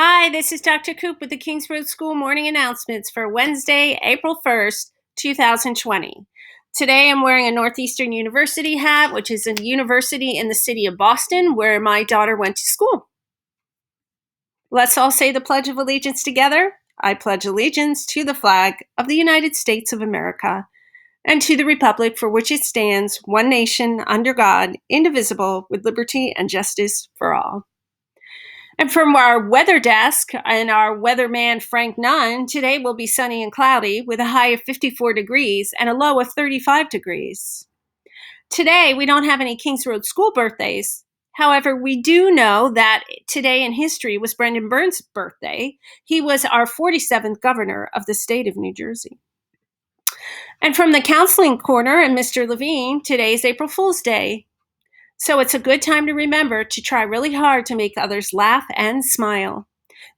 Hi, this is Dr. Coop with the Kings Road School morning announcements for Wednesday, April 1st, 2020. Today I'm wearing a Northeastern University hat, which is a university in the city of Boston where my daughter went to school. Let's all say the Pledge of Allegiance together. I pledge allegiance to the flag of the United States of America and to the republic for which it stands, one nation, under God, indivisible, with liberty and justice for all. And from our weather desk and our weatherman Frank Nunn, today will be sunny and cloudy with a high of 54 degrees and a low of 35 degrees. Today, we don't have any Kings Road School birthdays. However, we do know that today in history was Brendan Burns' birthday. He was our 47th governor of the state of New Jersey. And from the counseling corner and Mr. Levine, today is April Fool's Day. So it's a good time to remember to try really hard to make others laugh and smile.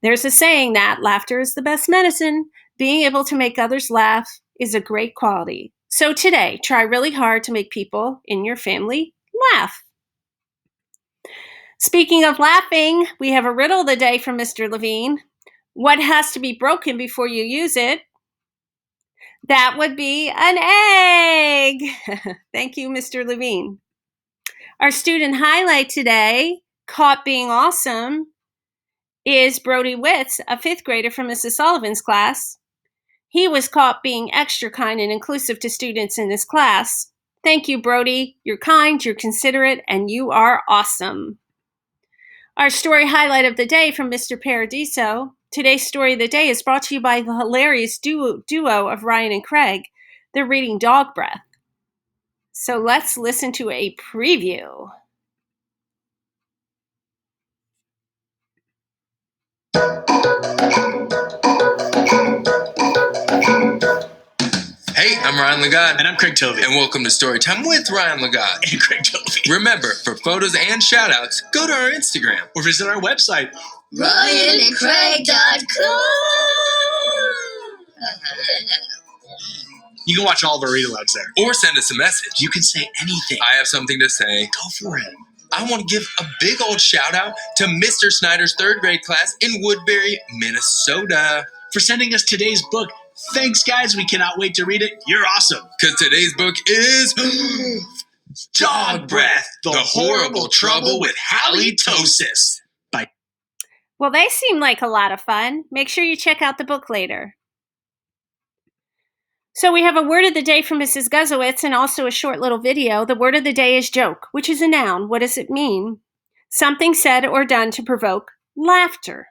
There's a saying that laughter is the best medicine. Being able to make others laugh is a great quality. So today, try really hard to make people in your family laugh. Speaking of laughing, we have a riddle of the day from Mr. Levine. What has to be broken before you use it? That would be an egg. Thank you, Mr. Levine. Our student highlight today, caught being awesome, is Brody Witz, a fifth grader from Mrs. Sullivan's class. He was caught being extra kind and inclusive to students in this class. Thank you, Brody. You're kind, you're considerate, and you are awesome. Our story highlight of the day from Mr. Paradiso. Today's story of the day is brought to you by the hilarious duo of Ryan and Craig. They're reading Dog Breath. So let's listen to a preview. Hey, I'm Ryan Lagat. And I'm Craig Tovey. And welcome to Storytime with Ryan Lagat. And Craig Tovey. Remember, for photos and shoutouts, go to our Instagram. Or visit our website, RyanandCraig.com. You can watch all of our read-alouds there. Or send us a message. You can say anything. I have something to say. Go for it. I want to give a big old shout out to Mr. Snyder's third grade class in Woodbury, Minnesota. For sending us today's book. Thanks, guys. We cannot wait to read it. You're awesome. Because today's book is Dog Breath, The Horrible Trouble with Halitosis. Well, they seem like a lot of fun. Make sure you check out the book later. So we have a word of the day from Mrs. Guzowitz and also a short little video. The word of the day is joke, which is a noun. What does it mean? Something said or done to provoke laughter.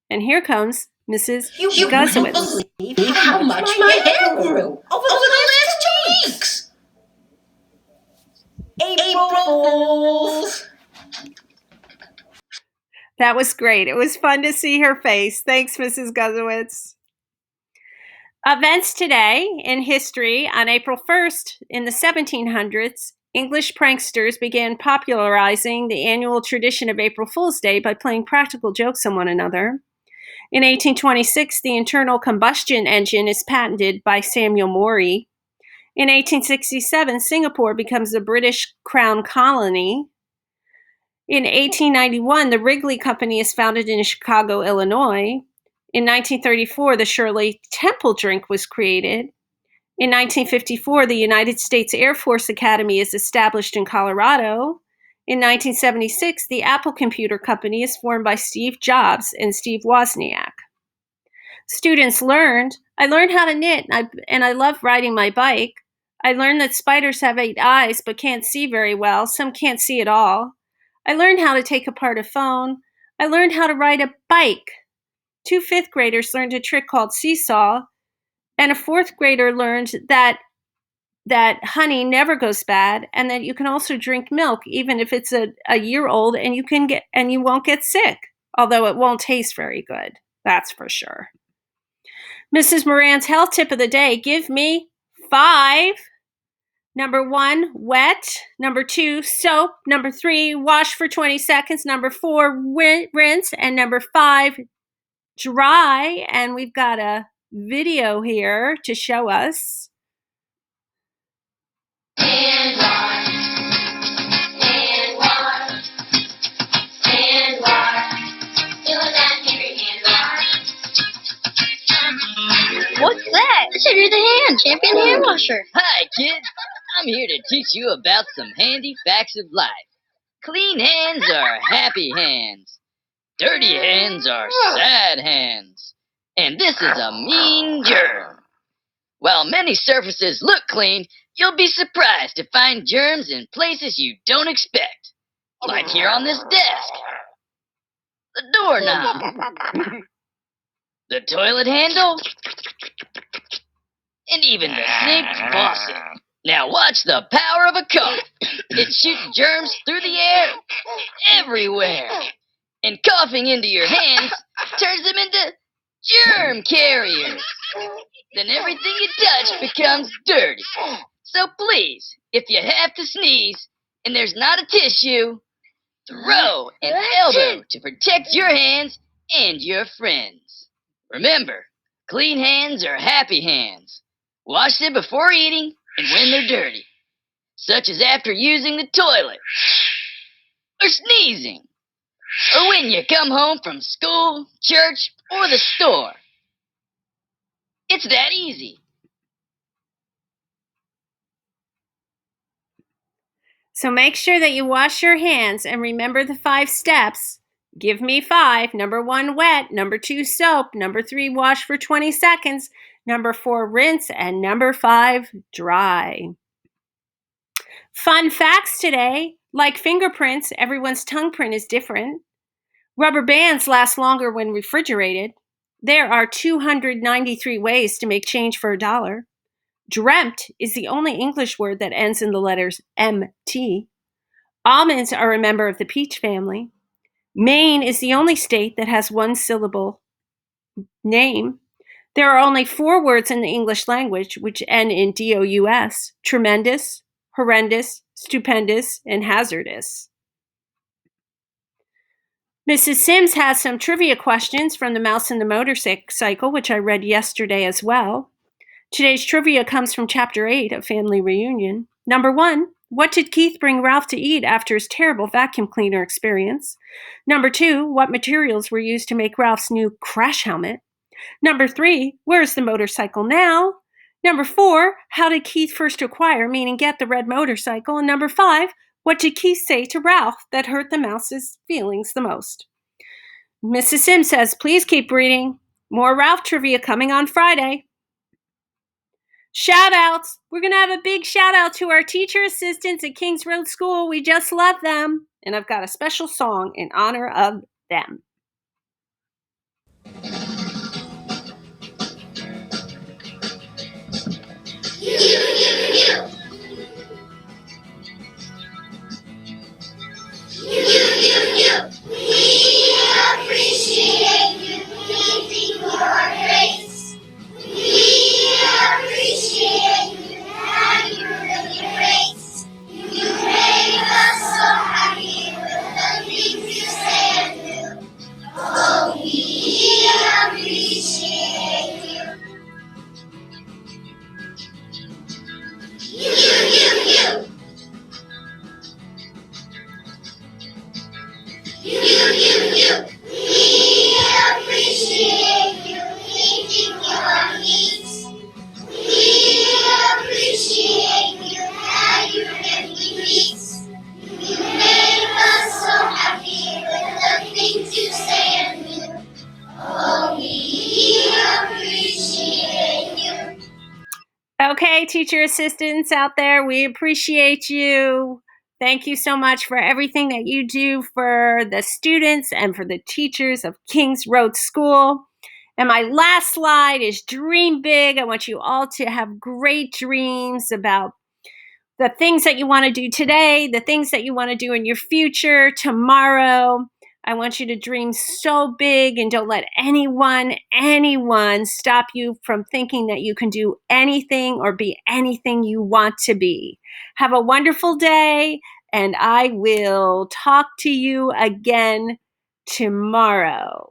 And here comes Mrs. Guzowitz. Wouldn't believe how much my hair grew over the last 2 weeks. April Fools. That was great. It was fun to see her face. Thanks, Mrs. Guzowitz. Events today in history. On April 1st, in the 1700s, English pranksters began popularizing the annual tradition of April Fool's Day by playing practical jokes on one another. In 1826, the internal combustion engine is patented by Samuel Morey. In 1867, Singapore becomes a British crown colony. In 1891, the Wrigley Company is founded in Chicago, Illinois. In 1934, the Shirley Temple drink was created. In 1954, the United States Air Force Academy is established in Colorado. In 1976, the Apple Computer Company is formed by Steve Jobs and Steve Wozniak. Students learned. I learned how to knit, and I love riding my bike. I learned that spiders have 8 eyes but can't see very well. Some can't see at all. I learned how to take apart a phone. I learned how to ride a bike. 2 fifth graders learned a trick called seesaw, and a 4th grader learned that honey never goes bad, and that you can also drink milk even if it's a year old, and you won't get sick, although it won't taste very good. That's for sure. Mrs. Moran's health tip of the day: give me 5. Number 1, wet. Number 2, soap. Number 3, wash for 20 seconds. Number 4, rinse. And number 5, dry. And we've got a video here to show us. And wash. And wash. And wash. Do it Consider the hand, champion hand washer. Hi, kids. I'm here to teach you about some handy facts of life. Clean hands are happy hands. Dirty hands are sad hands. And this is a mean germ. While many surfaces look clean, you'll be surprised to find germs in places you don't expect. Like here on this desk. The doorknob. The toilet handle. And even the sink faucet. Now watch the power of a cough. It shoots germs through the air everywhere. And coughing into your hands turns them into germ carriers. Then everything you touch becomes dirty. So please, if you have to sneeze and there's not a tissue, throw an elbow to protect your hands and your friends. Remember, clean hands are happy hands. Wash them before eating and when they're dirty, such as after using the toilet, or sneezing, or when you come home from school, church, or the store. It's that easy. So make sure that you wash your hands and remember the 5 steps. Give me 5. Number 1, wet. Number 2, soap. Number 3, wash for 20 seconds. Number 4, rinse. And number 5, dry. Fun facts today. Like fingerprints, everyone's tongue print is different. Rubber bands last longer when refrigerated. There are 293 ways to make change for $1. Dreamt is the only English word that ends in the letters MT. Almonds are a member of the peach family. Maine is the only state that has 1-syllable name. There are only 4 words in the English language which end in DOUS: tremendous, horrendous, stupendous, and hazardous. Mrs. Sims has some trivia questions from The Mouse and the Motorcycle, which I read yesterday as well. Today's trivia comes from Chapter 8 of Family Reunion. Number 1, what did Keith bring Ralph to eat after his terrible vacuum cleaner experience? Number 2, what materials were used to make Ralph's new crash helmet? Number 3, where's the motorcycle now? Number 4, how did Keith first acquire, meaning get, the red motorcycle? And number 5, what did Keith say to Ralph that hurt the mouse's feelings the most? Mrs. Sims says, please keep reading. More Ralph trivia coming on Friday. Shout outs. We're going to have a big shout out to our teacher assistants at Kings Road School. We just love them. And I've got a special song in honor of them. Okay, teacher assistants out there, we appreciate you. Thank you so much for everything that you do for the students and for the teachers of Kings Road School. And my last slide is dream big. I want you all to have great dreams about the things that you want to do today, the things that you want to do in your future, tomorrow. I want you to dream so big and don't let anyone stop you from thinking that you can do anything or be anything you want to be. Have a wonderful day, and I will talk to you again tomorrow.